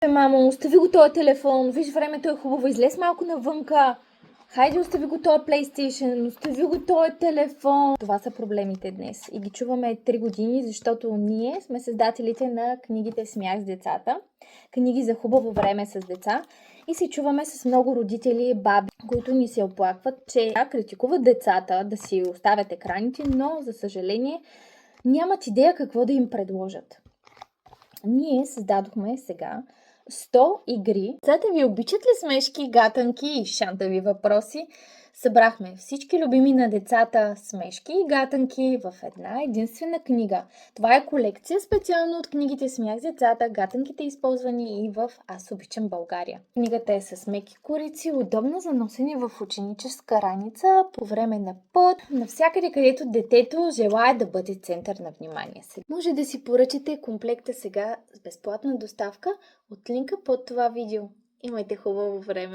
Мамо, остави го този телефон, виж времето е хубаво, излез малко навънка. Хайде, остави го този PlayStation, остави го този телефон. Това са проблемите днес и ги чуваме 3 години, защото ние сме създателите на книгите Смях с децата, книги за хубаво време с деца и се чуваме с много родители и баби, които ни се оплакват, че критикуват децата да си оставят екраните, но за съжаление нямат идея какво да им предложат. Ние създадохме сега 100 игри. Децата ви обичат ли смешки, гатанки и шантави въпроси? Събрахме всички любими на децата смешки и гатанки в една единствена книга. Това е колекция специално от книгите Смях с децата, гатанките използвани и в Аз обичам България. Книгата е с меки корици, удобна за носене в ученическа раница, по време на път, навсякъде където детето желае да бъде център на внимание. Може да си поръчате комплекта сега с безплатна доставка от линка под това видео. Имайте хубаво време!